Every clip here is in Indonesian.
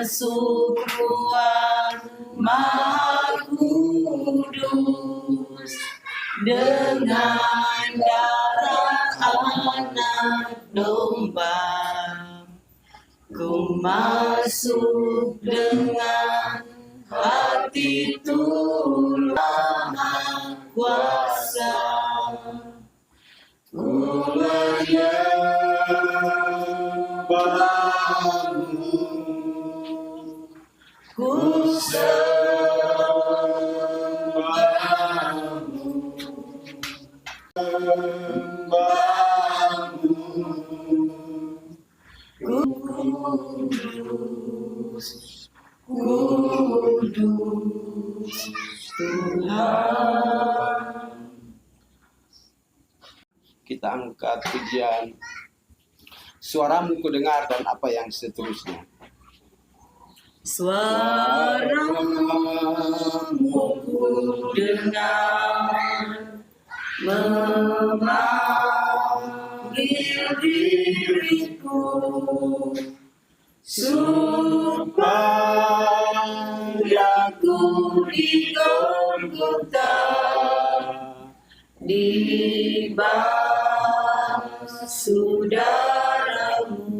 masuk ruang Maha Kudus dengan darah anak domba. Ku masuk dengan hati tulus Maha Kuasa. Ku menyembahmu, ku sembahmu, Kudus, kudus Tuhan. Kita angkat pujian Suaramu ku dengar dan apa yang seterusnya. Suaramu ku dengar memanggil diriku supaya ku di Golgota dibasuh darahmu.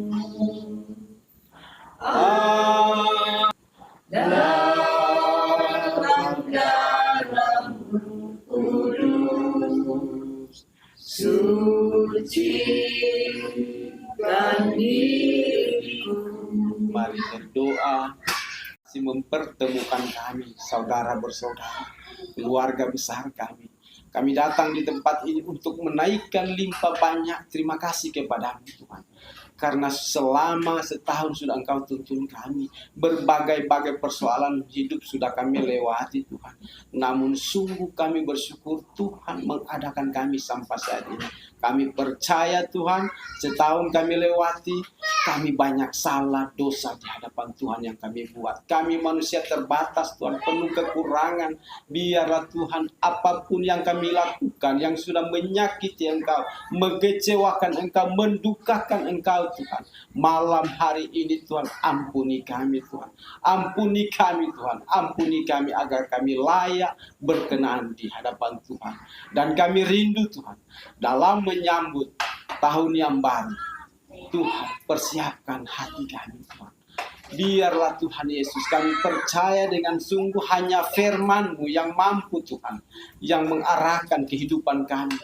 Dalam darahmu kudus, sucikan diriku. Mari berdoa, mempertemukan kami, saudara bersaudara, keluarga besar kami. Kami datang di tempat ini untuk menaikkan limpah banyak terima kasih kepada-Mu Tuhan. Karena selama setahun sudah Engkau tuntun kami. Berbagai-bagai persoalan hidup sudah kami lewati Tuhan. Namun sungguh kami bersyukur Tuhan mengadakan kami sampai saat ini. Kami percaya Tuhan, setahun kami lewati, kami banyak salah dosa di hadapan Tuhan yang kami buat. Kami manusia terbatas Tuhan, penuh kekurangan. Biarlah Tuhan apapun yang kami lakukan, yang sudah menyakiti Engkau, mengecewakan Engkau, mendukakan Engkau Tuhan. Malam hari ini Tuhan, ampuni kami Tuhan. Ampuni kami Tuhan, ampuni kami agar kami layak berkenan di hadapan Tuhan. Dan kami rindu Tuhan, dalam menyambut tahun yang baru, Tuhan persiapkan hati kami Tuhan. Biarlah Tuhan Yesus, kami percaya dengan sungguh hanya firman-Mu yang mampu Tuhan, yang mengarahkan kehidupan kami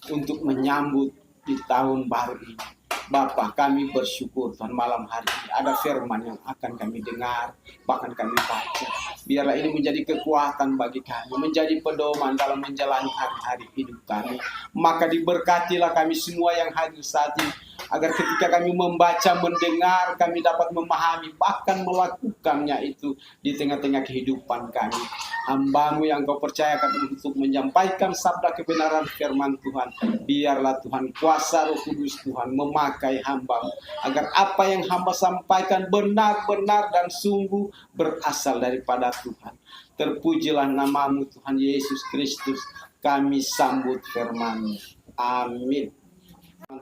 untuk menyambut di tahun baru ini. Bapa, kami bersyukur Tuhan malam hari ini ada firman yang akan kami dengar, bahkan kami baca. Biarlah ini menjadi kekuatan bagi kami, menjadi pedoman dalam menjalani hari-hari hidup kami. Maka diberkatilah kami semua yang hadir saat ini, agar ketika kami membaca, mendengar, kami dapat memahami, bahkan melakukannya itu di tengah-tengah kehidupan kami. Hamba-Mu yang Kau percayakan untuk menyampaikan sabda kebenaran firman Tuhan. Biarlah Tuhan kuasa Roh Kudus Tuhan memakai hamba-Mu, agar apa yang hamba sampaikan benar-benar dan sungguh berasal daripada Tuhan. Terpujilah nama-Mu Tuhan Yesus Kristus. Kami sambut firman-Mu. Amin.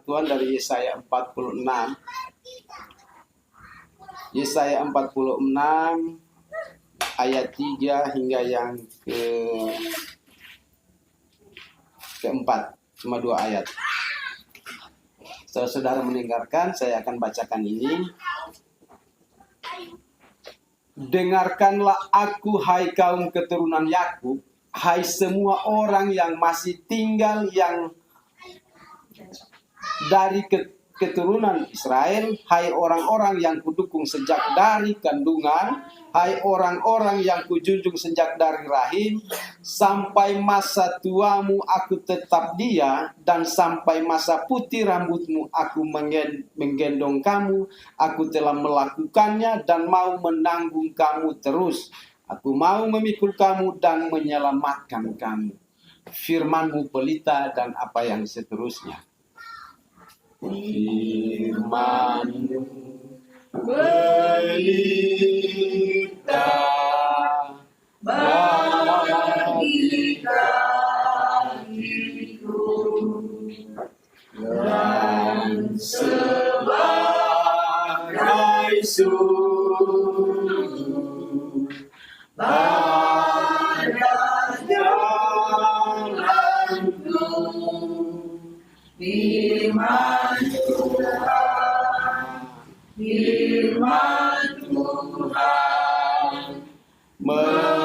Tuhan dari Yesaya 46. Yesaya 46 ayat 3 hingga yang keempat, cuma 2 ayat. Saudara mendengarkan, saya akan bacakan ini. Dengarkanlah aku, hai kaum keturunan Yakub, hai semua orang yang masih tinggal yang dari keturunan Israel, hai orang-orang yang kudukung sejak dari kandungan, hai orang-orang yang kujunjung sejak dari rahim, sampai masa tuamu aku tetap dia, dan sampai masa putih rambutmu aku menggendong kamu. Aku telah melakukannya dan mau menanggung kamu terus. Aku mau memikul kamu dan menyelamatkan kamu. Firman-Mu pelita dan apa yang seterusnya. Firman-Mu pelita bagi kakiku dan sebagai sumber pada jalanku, firman Tuhan, firman Tuhan, menerangi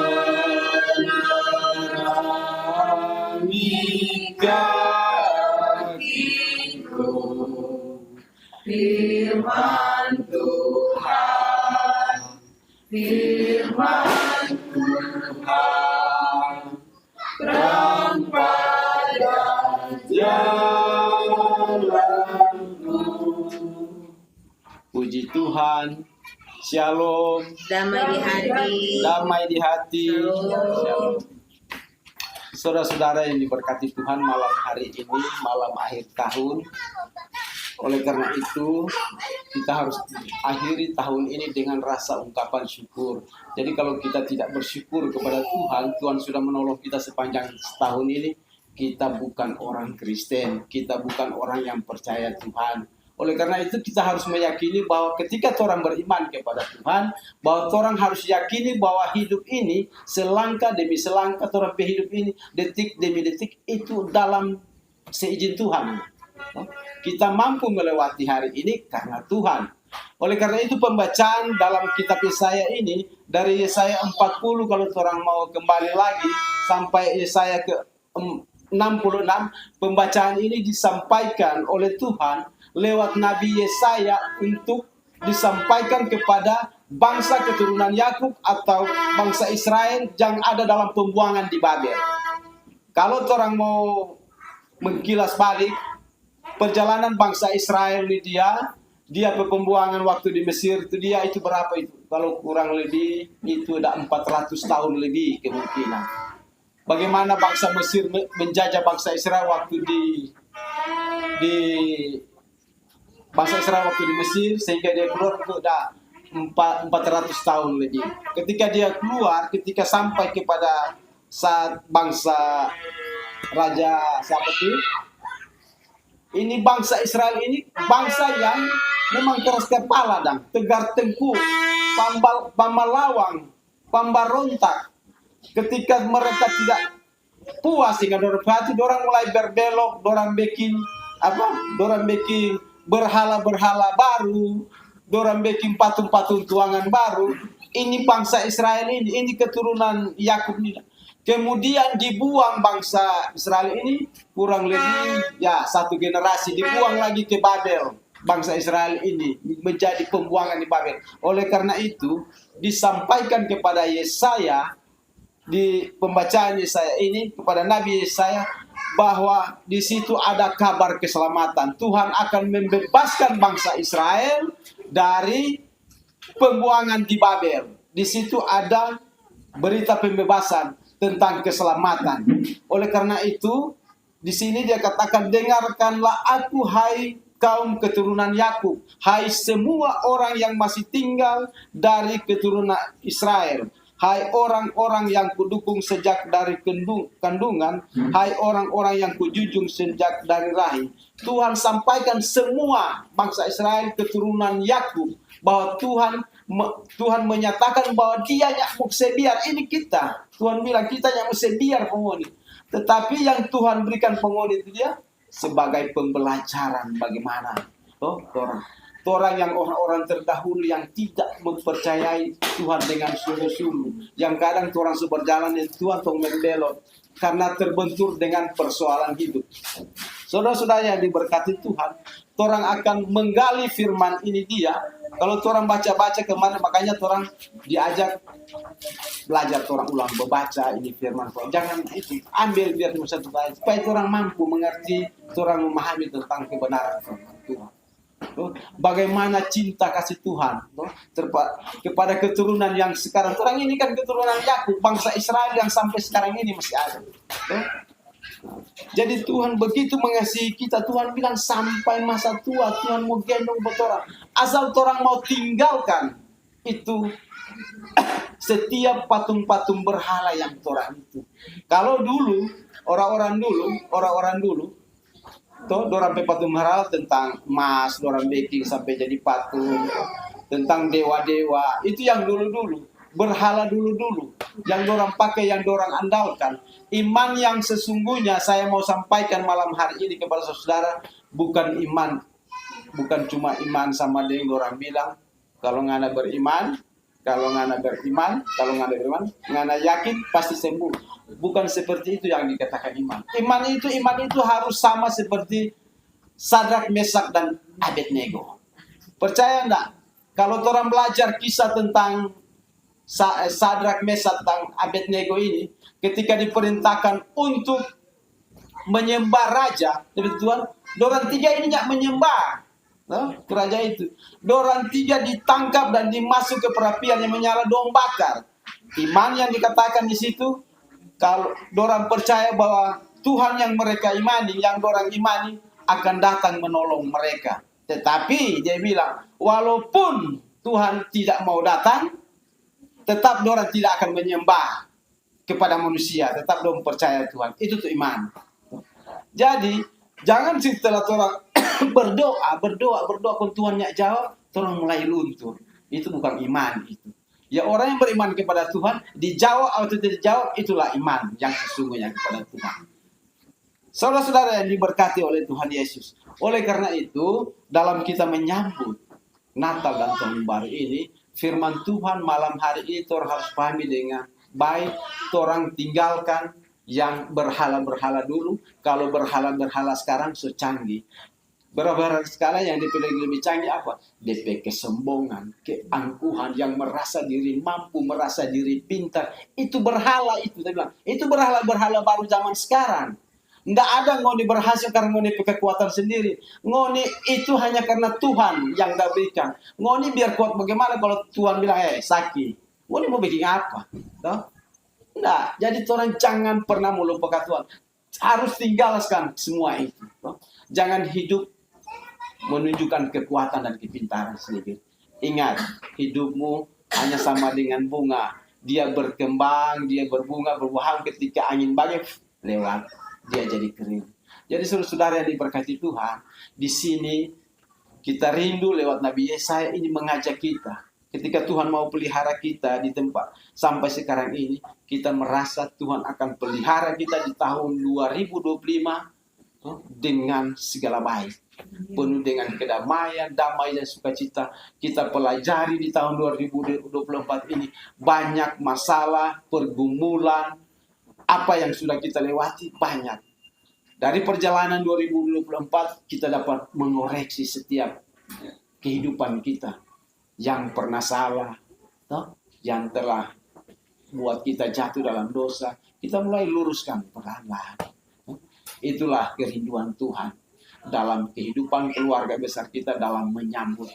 kakiku, firman Tuhan, firman Tuhan, terang pada jalanku. Puji Tuhan. Shalom. Damai di hati. Damai di hati. Shalom. Saudara-saudara yang diberkati Tuhan, malam hari ini, malam akhir tahun. Oleh karena itu, kita harus akhiri tahun ini dengan rasa ungkapan syukur. Jadi kalau kita tidak bersyukur kepada Tuhan, Tuhan sudah menolong kita sepanjang tahun ini, kita bukan orang Kristen, kita bukan orang yang percaya Tuhan. Oleh karena itu kita harus meyakini bahwa ketika orang beriman kepada Tuhan, bahwa orang harus yakini bahwa hidup ini selangkah demi selangkah orang hidup ini, detik demi detik itu dalam seizin Tuhan. Kita mampu melewati hari ini karena Tuhan. Oleh karena itu pembacaan dalam kitab Yesaya ini dari Yesaya 40 kalau orang mau kembali lagi sampai Yesaya ke 66, pembacaan ini disampaikan oleh Tuhan lewat Nabi Yesaya untuk disampaikan kepada bangsa keturunan Yakub atau bangsa Israel yang ada dalam pembuangan di Babel. Kalau orang mau mengkilas balik perjalanan bangsa Israel ini dia pembuangan waktu di Mesir itu berapa itu? Kalau kurang lebih itu ada 400 tahun lebih kemungkinan. Bagaimana bangsa Mesir menjajah bangsa Israel waktu di bangsa Israel waktu di Mesir sehingga dia keluar itu udah 400 tahun lebih. Ketika dia keluar, ketika sampai kepada saat bangsa Raja siapa itu? Ini bangsa Israel ini bangsa yang memang keras kepala dan tegar tengkuk, pambalawang, pemberontak. Ketika mereka tidak puas dengan hati, orang mulai berbelok, orang bikin berhala-berhala baru, orang bikin patung-patung tuangan baru. Ini bangsa Israel ini keturunan Yakub ini. Kemudian dibuang bangsa Israel ini kurang lebih satu generasi dibuang lagi ke Babel. Bangsa Israel ini menjadi pembuangan di Babel. Oleh karena itu disampaikan kepada Yesaya di pembacaan Yesaya ini kepada Nabi Yesaya bahwa di situ ada kabar keselamatan. Tuhan akan membebaskan bangsa Israel dari pembuangan di Babel. Di situ ada berita pembebasan tentang keselamatan. Oleh karena itu, di sini dia katakan, dengarkanlah aku hai kaum keturunan Yakub, hai semua orang yang masih tinggal dari keturunan Israel, hai orang-orang yang kudukung sejak dari kandungan, hai orang-orang yang kujunjung sejak dari rahim. Tuhan sampaikan semua bangsa Israel keturunan Yakub bahwa Tuhan menyatakan bahwa dia yang muksebiar ini kita. Tuhan bilang kita yang muksebiar penghuni. Tetapi yang Tuhan berikan penghuni itu dia sebagai pembelajaran bagaimana orang yang orang terdahulu yang tidak mempercayai Tuhan dengan sungguh-sungguh. Yang kadang orang berjalan dengan Tuhan tong membelot karena terbentur dengan persoalan hidup. Saudara-saudara yang diberkati Tuhan, orang akan menggali firman ini dia. Kalau orang baca-baca kemana, makanya orang diajak belajar, orang ulang membaca ini firman Tuhan. Jangan itu, ambil biar satu baca supaya orang mampu mengerti, orang memahami tentang kebenaran firman Tuhan. Bagaimana cinta kasih Tuhan kepada keturunan yang sekarang. Orang ini kan keturunan Yakub, bangsa Israel yang sampai sekarang ini masih ada. Jadi Tuhan begitu mengasihi kita. Tuhan bilang sampai masa tua Tuhan mau gendong buat orang. Asal orang mau tinggalkan itu setiap patung-patung berhala yang orang itu. Kalau dulu orang-orang dulu dorang patung berhala tentang emas, dorang baking sampai jadi patung, tentang dewa-dewa. Itu yang dulu-dulu. berhala dulu-dulu yang dorang pakai, yang dorang andalkan. Iman yang sesungguhnya saya mau sampaikan malam hari ini kepada saudara, bukan iman, bukan cuma iman sama dengan orang bilang kalau ngana beriman, kalau ngana beriman, kalau ngana beriman, ngana yakin pasti sembuh. Bukan seperti itu yang dikatakan iman. Iman itu harus sama seperti Sadrak, Mesak dan Abednego. Percaya enggak? Kalau orang belajar kisah tentang Sadrak, Mesak dan Abednego ini, ketika diperintahkan untuk menyembah raja, Tuhan, dorang tiga ini tidak menyembah raja itu. Dorang tiga ditangkap dan dimasuk ke perapian yang menyala dom bakar. Iman yang dikatakan di situ, kalau dorang percaya bahwa Tuhan yang mereka imani, yang dorang imani akan datang menolong mereka. Tetapi dia bilang, walaupun Tuhan tidak mau datang, tetap dorang tidak akan menyembah kepada manusia, tetap dorang percaya Tuhan. Itu tuh iman. Jadi jangan setelah orang berdoa kalau Tuhan tidak jawab, orang mulai luntur. Itu bukan iman itu. Ya, orang yang beriman kepada Tuhan, dijawab atau tidak dijawab, itulah iman yang sesungguhnya kepada Tuhan. Saudara-saudara yang diberkati oleh Tuhan Yesus. Oleh karena itu, dalam kita menyambut Natal dan Tahun Baru ini, firman Tuhan malam hari ini orang harus pahami dengan baik. Orang tinggalkan yang berhala-berhala dulu. Kalau berhala-berhala sekarang so canggih. Berhala sekarang yang dipilih lebih canggih apa? DP kesombongan, keangkuhan, yang merasa diri mampu, merasa diri pintar. Itu berhala itu. Saya bilang, itu berhala-berhala baru zaman sekarang. Nggak ada ngoni berhasil karena ngoni kekuatan sendiri. Ngoni itu hanya karena Tuhan yang dah berikan. Ngoni biar kuat bagaimana kalau Tuhan bilang, sakit. Ngoni mau bikin apa? Nggak. Jadi orang jangan pernah melupakan Tuhan. Harus tinggalkan semua itu. Jangan hidup menunjukkan kekuatan dan kepintaran sendiri. Ingat, hidupmu hanya sama dengan bunga. Dia berkembang, dia berbunga, berbuah, ketika angin badai lewat, dia jadi kering. Jadi saudara-saudara yang diberkati Tuhan, di sini kita rindu lewat Nabi Yesaya ini mengajak kita. Ketika Tuhan mau pelihara kita di tempat sampai sekarang ini, kita merasa Tuhan akan pelihara kita di tahun 2025 dengan segala baik. Penuh dengan kedamaian, damai dan sukacita. Kita pelajari di tahun 2024 ini banyak masalah, pergumulan, apa yang sudah kita lewati banyak. Dari perjalanan 2024 kita dapat mengoreksi setiap kehidupan kita yang pernah salah, yang telah buat kita jatuh dalam dosa. Kita mulai luruskan perlahan-lahan. Itulah kerinduan Tuhan dalam kehidupan keluarga besar kita dalam menyambut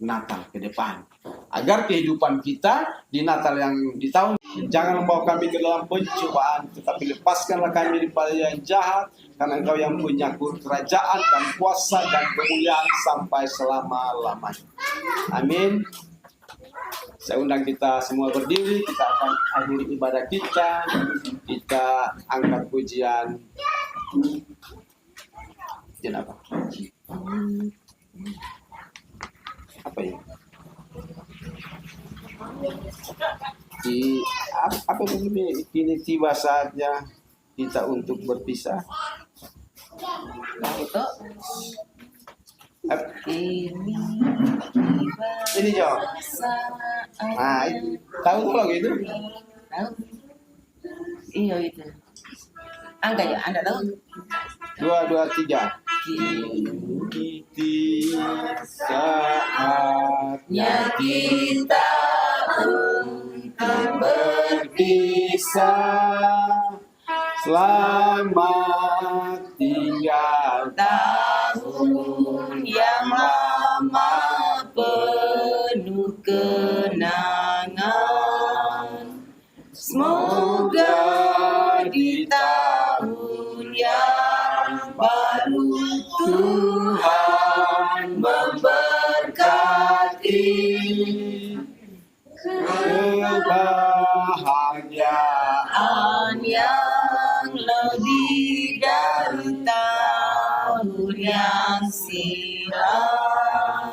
Natal ke depan. Agar kehidupan kita di Natal yang di tahun, jangan membawa kami ke dalam pencobaan, tetapi lepaskanlah kami daripada yang jahat, karena Engkau yang punya kerajaan dan kuasa dan kemuliaan sampai selama-lamanya. Amin. Saya undang kita semua berdiri, kita akan akhiri ibadah kita. Kita angkat pujian. Apa? Apa ya? Apa begini? Kini tiba saatnya kita untuk berpisah. Itu Ini Jo. Nah, tahu tuh lagu itu? tahu? Iya itu. Angga ya, Anda tahu? 2, 2, 3. Kini saatnya kita untuk berpisah. Selamat tinggal Tahun yang lama penuh kenangan. Semoga di tahun yang baru Tuhan memberkati kebahagiaan yang lebih dari tahun yang silam.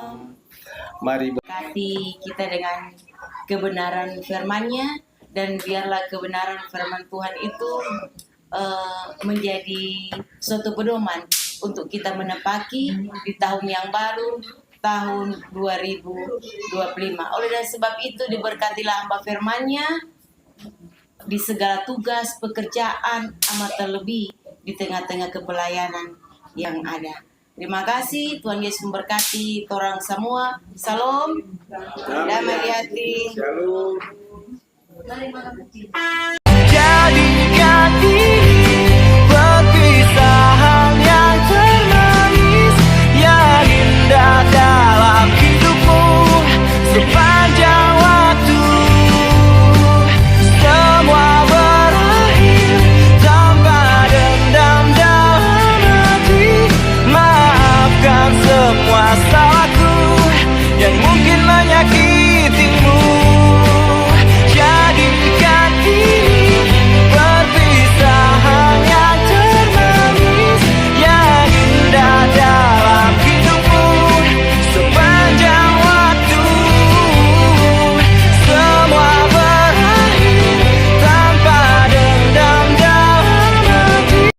Mari Kasih kita dengan kebenaran firman-Nya, dan biarlah kebenaran firman Tuhan itu menjadi suatu pedoman untuk kita menepaki di tahun yang baru, tahun 2025. Oleh dan sebab itu diberkatilah hamba firman-Nya di segala tugas pekerjaan, amat terlebih di tengah-tengah kepelayanan yang ada. Terima kasih, Tuhan Yesus memberkati orang semua. Salam, damai di hati. Shalom.